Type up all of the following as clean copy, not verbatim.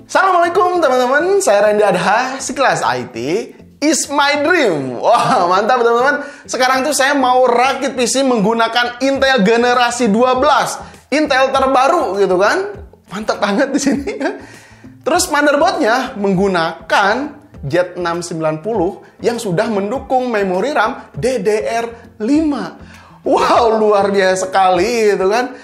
Assalamualaikum teman-teman, saya Randy Adha, sekelas IT is my dream. Wah, mantap teman-teman. Sekarang tuh saya mau rakit PC menggunakan Intel generasi 12, Intel terbaru gitu kan. Mantap banget di sini. Terus motherboardnya menggunakan Z690 yang sudah mendukung memori RAM DDR5. Wow, luar biasa sekali gitu kan.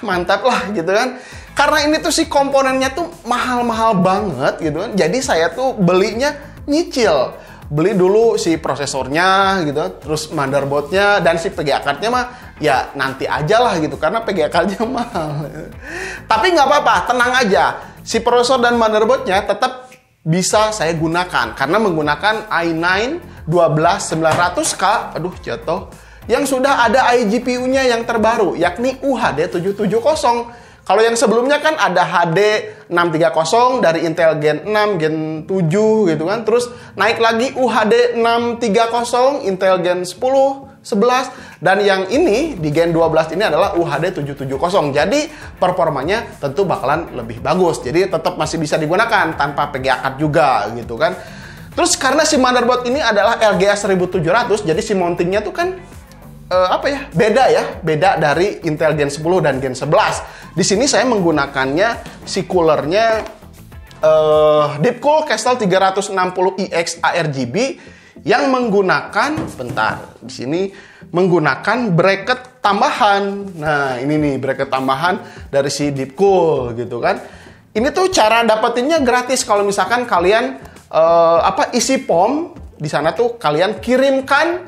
Mantap lah gitu kan. Karena ini tuh si komponennya tuh mahal-mahal banget gitu kan. Jadi saya tuh belinya nyicil. Beli dulu si prosesornya gitu, terus motherboardnya dan si PGA card-nya mah ya nanti aja lah gitu karena PGA card-nya mahal. Tapi nggak apa-apa, tenang aja. Si prosesor dan motherboardnya tetap bisa saya gunakan karena menggunakan i9 12900K. Aduh, jatuh. Yang sudah ada iGPU-nya yang terbaru, yakni UHD 770. Kalau yang sebelumnya kan ada HD 630 dari Intel Gen 6, Gen 7 gitu kan. Terus naik lagi UHD 630 Intel Gen 10, 11. Dan yang ini di Gen 12 ini adalah UHD 770. Jadi performanya tentu bakalan lebih bagus. Jadi tetap masih bisa digunakan tanpa PGA card juga gitu kan. Terus karena si motherboard ini adalah LGA 1700, jadi si mountingnya tuh kan beda dari Intel Gen 10 dan Gen 11. Di sini saya menggunakannya si coolernya Deepcool Kestel 360IX ARGB yang menggunakan di sini menggunakan bracket tambahan. Nah, ini nih bracket tambahan dari si Deepcool gitu kan. Ini tuh cara dapetinnya gratis kalau misalkan kalian isi POM di sana tuh kalian kirimkan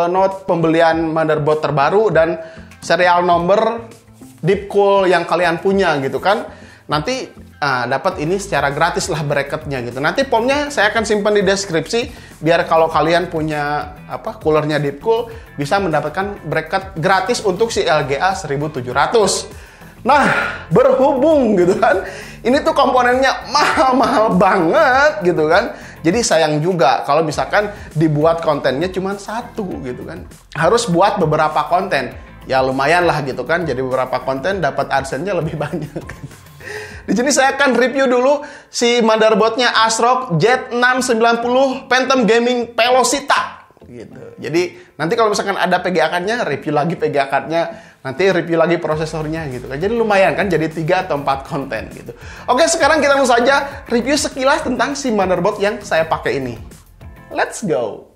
note pembelian motherboard terbaru dan serial number Deepcool yang kalian punya gitu kan. Nanti dapat ini secara gratis lah bracketnya gitu. Nanti POM-nya saya akan simpan di deskripsi biar kalau kalian punya coolernya Deepcool bisa mendapatkan bracket gratis untuk si LGA 1700. Nah, berhubung gitu kan, ini tuh komponennya mahal-mahal banget gitu kan. Jadi sayang juga kalau misalkan dibuat kontennya cuma satu gitu kan. Harus buat beberapa konten. Ya lumayan lah gitu kan. Jadi beberapa konten dapat AdSense-nya lebih banyak. Di sini saya akan review dulu si motherboardnya ASRock Z690 Phantom Gaming Velocita gitu. Jadi nanti kalau misalkan ada PGA card-nya, review lagi PGA card-nya, nanti review lagi prosesornya gitu kan. Jadi lumayan kan, jadi 3 atau 4 konten gitu. Oke, sekarang kita langsung saja review sekilas tentang si motherboard yang saya pakai ini. Let's go.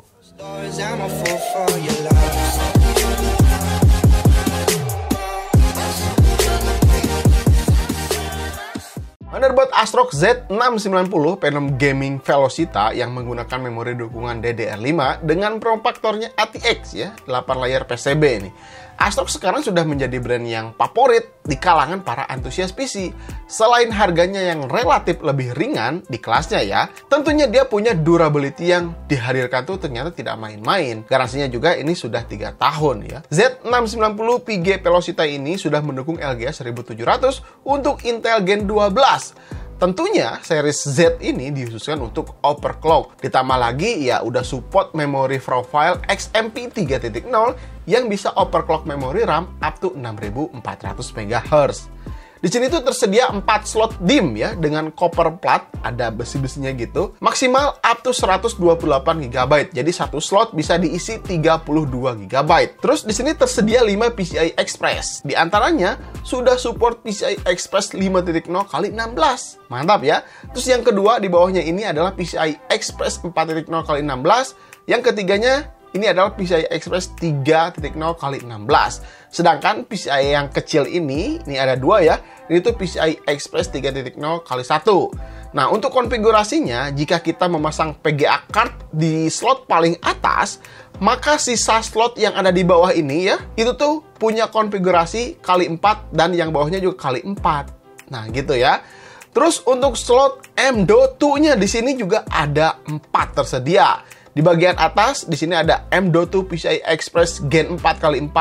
Motherboard ASRock Z690 Phantom Gaming Velocita yang menggunakan memori dukungan DDR5 dengan form faktornya ATX ya, 8 layer PCB ini. ASRock sekarang sudah menjadi brand yang favorit di kalangan para antusias PC. Selain harganya yang relatif lebih ringan di kelasnya ya, tentunya dia punya durability yang dihadirkan tuh ternyata tidak main-main. Garansinya juga ini sudah 3 tahun ya. Z690 PG Velocita ini sudah mendukung LGA 1700 untuk Intel Gen 12. Tentunya series Z ini dikhususkan untuk overclock. Ditambah lagi ya udah support memory profile XMP 3.0 yang bisa overclock memory RAM up to 6400 MHz. Di sini tuh tersedia 4 slot DIMM ya dengan copper plat, ada besi-besinya gitu. Maksimal up to 128 GB. Jadi satu slot bisa diisi 32 GB. Terus di sini tersedia 5 PCI Express. Di antaranya sudah support PCI Express 5.0x16. Mantap ya. Terus yang kedua di bawahnya ini adalah PCI Express 4.0x16. Yang ketiganya ini adalah PCI Express 3.0x16. Sedangkan PCI yang kecil ini ada 2 ya. Ini tuh PCI Express 3.0x1. Nah, untuk konfigurasinya, jika kita memasang PGA card di slot paling atas, maka sisa slot yang ada di bawah ini ya, itu tuh punya konfigurasi kali 4 dan yang bawahnya juga kali 4. Nah, gitu ya. Terus untuk slot M.2-nya di sini juga ada 4 tersedia. Di bagian atas, di sini ada M.2 PCI Express Gen 4x4.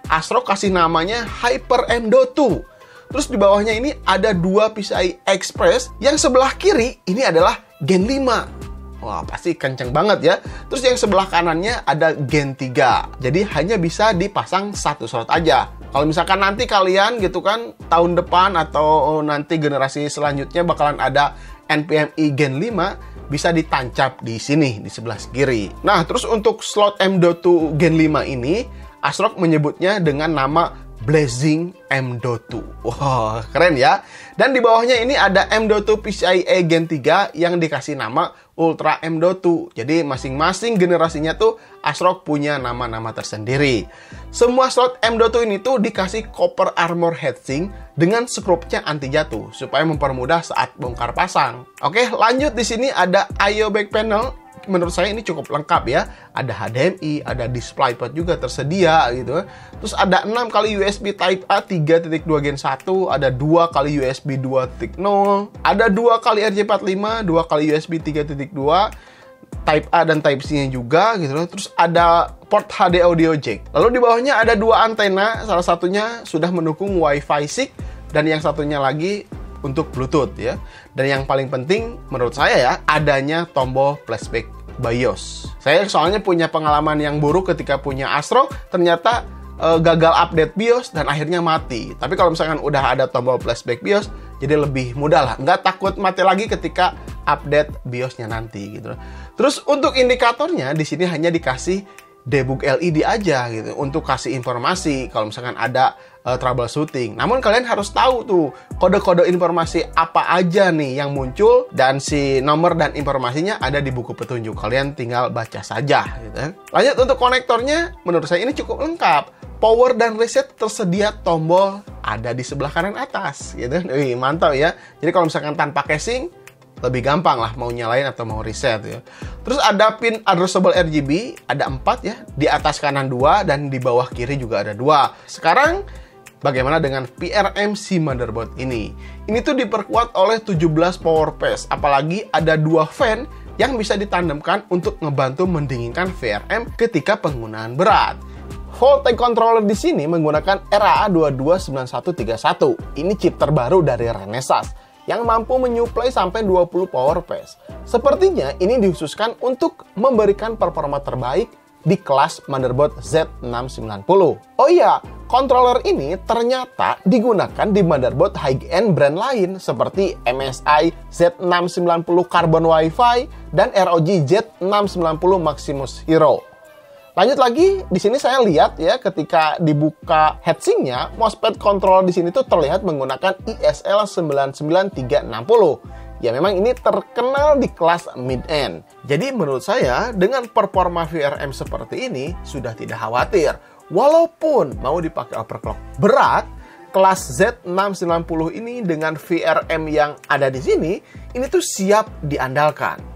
ASRock kasih namanya Hyper M.2. Terus di bawahnya ini ada 2 PCI Express. Yang sebelah kiri ini adalah Gen 5. Wah, pasti kenceng banget ya. Terus yang sebelah kanannya ada Gen 3. Jadi hanya bisa dipasang 1 slot aja. Kalau misalkan nanti kalian gitu kan tahun depan atau nanti generasi selanjutnya bakalan ada NVMe Gen 5, bisa ditancap di sini di sebelah kiri. Nah, terus untuk slot M.2 Gen 5 ini ASRock menyebutnya dengan nama Blazing M.2. Wah, keren ya. Dan di bawahnya ini ada M.2 PCIe Gen 3 yang dikasih nama Ultra M.2. Jadi masing-masing generasinya tuh ASRock punya nama-nama tersendiri. Semua slot M.2 ini tuh dikasih copper armor heatsink dengan skrupnya anti jatuh supaya mempermudah saat bongkar pasang. Oke, lanjut di sini ada I/O back panel. Menurut saya ini cukup lengkap ya. Ada HDMI, ada DisplayPort juga tersedia gitu. Terus ada 6 kali USB Type A 3.2 Gen 1, ada 2 kali USB 2.0, ada 2 kali RJ45, 2 kali USB 3.2, Type A dan Type C-nya juga gitu loh. Terus ada port HD audio jack. Lalu di bawahnya ada 2 antena, salah satunya sudah mendukung Wi-Fi 6 dan yang satunya lagi untuk Bluetooth ya. Dan yang paling penting menurut saya ya, adanya tombol flashback BIOS. Saya soalnya punya pengalaman yang buruk ketika punya ASRock, ternyata gagal update BIOS dan akhirnya mati. Tapi kalau misalkan udah ada tombol flashback BIOS, jadi lebih mudah lah. Nggak takut mati lagi ketika update BIOS-nya nanti gitu. Terus untuk indikatornya di sini hanya dikasih debug LED aja gitu untuk kasih informasi kalau misalkan ada troubleshooting. Namun kalian harus tahu tuh kode-kode informasi apa aja nih yang muncul dan si nomor dan informasinya ada di buku petunjuk. Kalian tinggal baca saja gitu. Lanjut untuk konektornya, menurut saya ini cukup lengkap. Power dan reset tersedia tombol ada di sebelah kanan atas gitu. Wih, mantap ya. Jadi kalau misalkan tanpa casing lebih gampang lah mau nyalain atau mau reset ya. Terus ada pin addressable RGB, ada 4 ya. Di atas kanan 2 dan di bawah kiri juga ada 2. Sekarang bagaimana dengan VRM si motherboard ini? Ini tuh diperkuat oleh 17 power pass. Apalagi ada 2 fan yang bisa ditandemkan untuk ngebantu mendinginkan VRM ketika penggunaan berat. Voltage controller di sini menggunakan RA229131. Ini chip terbaru dari Renesas yang mampu menyuplai sampai 20 power pass. Sepertinya ini dikhususkan untuk memberikan performa terbaik di kelas motherboard Z690. Oh iya, controller ini ternyata digunakan di motherboard high-end brand lain seperti MSI Z690 Carbon Wi-Fi dan ROG Z690 Maximus Hero. Lanjut lagi, di sini saya lihat ya ketika dibuka heatsinknya, mousepad controller di sini tuh terlihat menggunakan ISL 99360. Ya memang ini terkenal di kelas mid-end. Jadi menurut saya dengan performa VRM seperti ini sudah tidak khawatir. Walaupun mau dipakai overclock berat, kelas Z690 ini dengan VRM yang ada di sini, ini tuh siap diandalkan.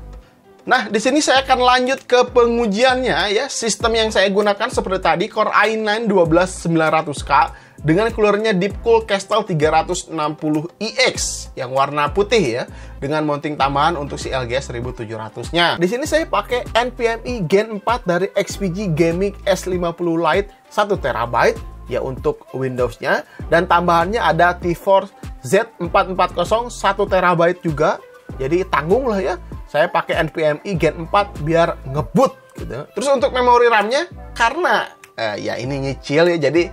Nah, di sini saya akan lanjut ke pengujiannya ya. Sistem yang saya gunakan seperti tadi, Core i9 12900K dengan coolernya Deepcool Kestrel 360IX yang warna putih ya, dengan mounting tambahan untuk si LGS 1700-nya. Di sini saya pakai NVMe Gen 4 dari XPG Gaming S50 Lite 1TB ya untuk Windows-nya, dan tambahannya ada T-Force Z440 1TB juga. Jadi tanggung lah ya. Saya pakai NVMe Gen 4 biar ngebut gitu. Terus untuk memori RAM-nya, karena ya ini nyicil ya, jadi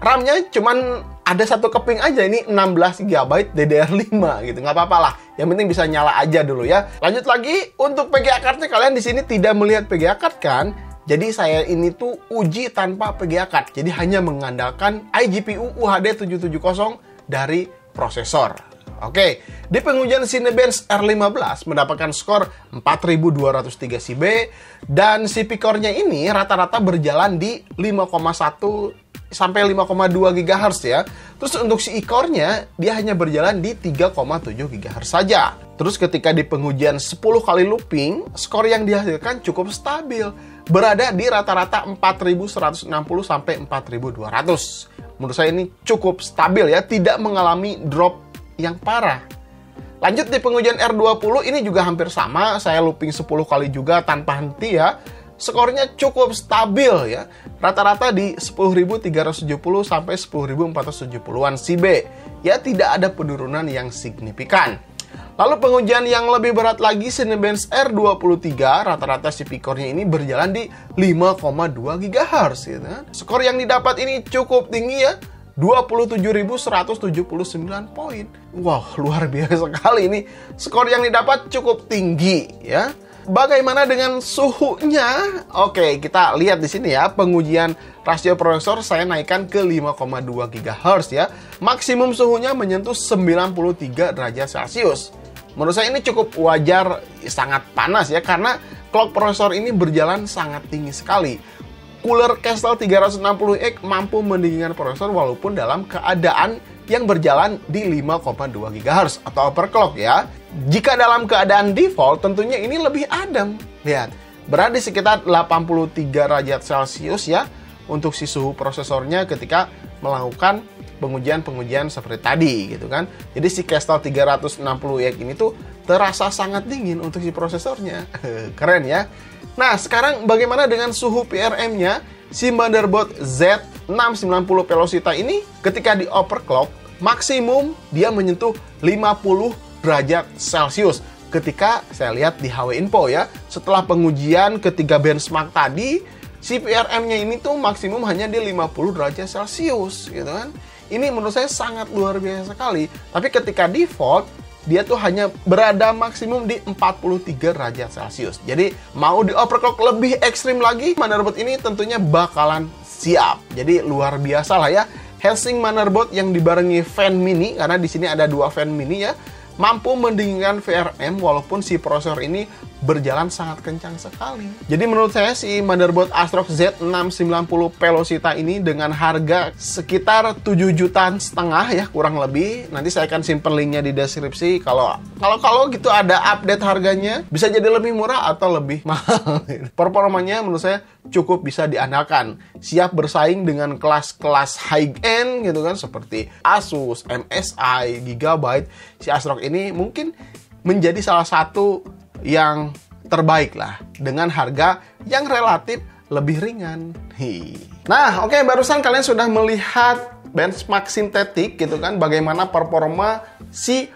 RAM-nya cuman ada satu keping aja, ini 16 GB DDR5 gitu. Nggak apa-apa lah, yang penting bisa nyala aja dulu ya. Lanjut lagi, untuk PGA card-nya kalian di sini tidak melihat PGA card kan? Jadi saya ini tuh uji tanpa PGA card. Jadi hanya mengandalkan iGPU UHD 770 dari prosesor. Oke, di pengujian Cinebench R15 mendapatkan skor 4203 CB dan CPU core-nya ini rata-rata berjalan di 5,1 sampai 5,2 GHz ya. Terus untuk si core-nya dia hanya berjalan di 3,7 GHz saja. Terus ketika di pengujian 10 kali looping, skor yang dihasilkan cukup stabil, berada di rata-rata 4160 sampai 4200. Menurut saya ini cukup stabil ya, tidak mengalami drop yang parah. Lanjut di pengujian R20 ini juga hampir sama, saya looping 10 kali juga tanpa henti ya. Skornya cukup stabil ya. Rata-rata di 10.370 sampai 10.470-an CB. Ya tidak ada penurunan yang signifikan. Lalu pengujian yang lebih berat lagi Cinebench R23, rata-rata CPU core-nya ini berjalan di 5,2 GHz gitu. Skor yang didapat ini cukup tinggi ya. 27.179 poin. Wow, luar biasa sekali ini. Skor yang didapat cukup tinggi ya. Bagaimana dengan suhunya? Oke, kita lihat di sini ya. Pengujian rasio prosesor saya naikkan ke 5,2 GHz ya. Maksimum suhunya menyentuh 93 derajat Celcius. Menurut saya ini cukup wajar, sangat panas ya, karena clock prosesor ini berjalan sangat tinggi sekali. Cooler Castle 360X mampu mendinginkan prosesor walaupun dalam keadaan yang berjalan di 5,2 GHz atau overclock ya. Jika dalam keadaan default tentunya ini lebih adem. Lihat, berada di sekitar 83 derajat Celcius ya untuk si suhu prosesornya ketika melakukan pengujian seperti tadi gitu kan. Jadi si Castle 360X ini tuh terasa sangat dingin untuk si prosesornya. Keren ya. Nah, sekarang bagaimana dengan suhu PRM-nya? Si motherboard Z690 Velocita ini ketika di overclock maksimum dia menyentuh 50 derajat Celcius. Ketika saya lihat di HW Info ya, setelah pengujian ketiga benchmark tadi, si PRM-nya ini tuh maksimum hanya di 50 derajat Celcius gitu kan. Ini menurut saya sangat luar biasa sekali. Tapi ketika default, dia tuh hanya berada maksimum di 43 derajat Celcius. Jadi mau di overclock lebih ekstrim lagi, motherboard ini tentunya bakalan siap. Jadi luar biasa lah ya. Heatsink motherboard yang dibarengi fan mini, karena di sini ada dua fan mini ya, mampu mendinginkan VRM walaupun si prosesor ini berjalan sangat kencang sekali. Jadi menurut saya si motherboard ASRock Z690 Velocita ini dengan harga sekitar 7,5 jutaan ya kurang lebih. Nanti saya akan simpen linknya di deskripsi. Kalau gitu ada update harganya, bisa jadi lebih murah atau lebih mahal. Performanya menurut saya cukup bisa diandalkan. Siap bersaing dengan kelas-kelas high-end gitu kan, seperti Asus, MSI, Gigabyte. Si ASRock ini mungkin menjadi salah satu yang terbaik lah dengan harga yang relatif lebih ringan. Nah, oke, barusan kalian sudah melihat benchmark sintetik gitu kan, bagaimana performa si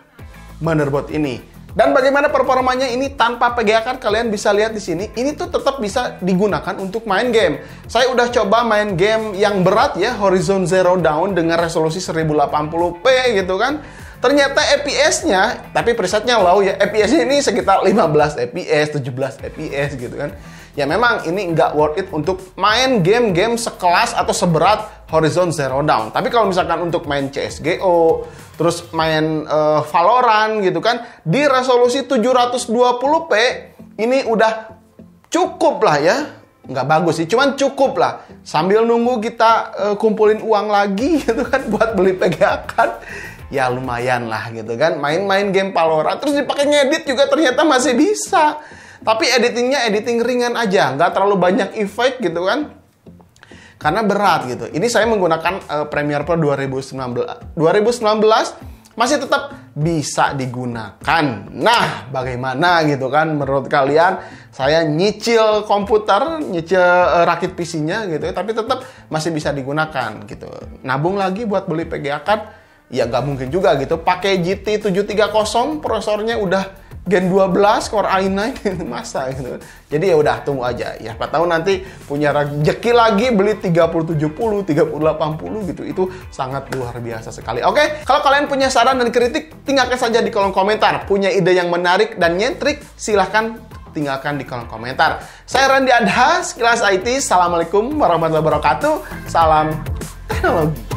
motherboard ini. Dan bagaimana performanya ini tanpa PGA kan kalian bisa lihat di sini. Ini tuh tetap bisa digunakan untuk main game. Saya udah coba main game yang berat ya, Horizon Zero Dawn dengan resolusi 1080p gitu kan. Ternyata FPS-nya, tapi presetnya low ya, FPS-nya ini sekitar 15 FPS, 17 FPS gitu kan. Ya memang ini nggak worth it untuk main game-game sekelas atau seberat Horizon Zero Dawn. Tapi kalau misalkan untuk main CSGO, terus main Valorant gitu kan, di resolusi 720p, ini udah cukup lah ya. Nggak bagus sih, cuman cukup lah. Sambil nunggu kita kumpulin uang lagi gitu kan, buat beli PGA kan. Ya lumayan lah gitu kan, main-main game Valorant terus dipakai ngedit juga ternyata masih bisa. Tapi editingnya editing ringan aja, nggak terlalu banyak efek gitu kan, karena berat gitu. Ini saya menggunakan Premiere Pro 2019 masih tetap bisa digunakan. Nah, bagaimana gitu kan menurut kalian? Saya nyicil komputer, nyicil rakit PC-nya gitu, tapi tetap masih bisa digunakan gitu. Nabung lagi buat beli PGA card, ya nggak mungkin juga gitu. Pakai GT 730 prosesornya udah Gen 12 Core i9 masa gitu. Jadi ya udah tunggu aja ya. Siapa tahu nanti punya rezeki lagi beli 3070, 3080 gitu. Itu sangat luar biasa sekali. Oke, kalau kalian punya saran dan kritik tinggalkan saja di kolom komentar. Punya ide yang menarik dan nyentrik silahkan tinggalkan di kolom komentar. Saya Randy Adha, Sekilas IT. Assalamualaikum warahmatullahi wabarakatuh. Salam teknologi.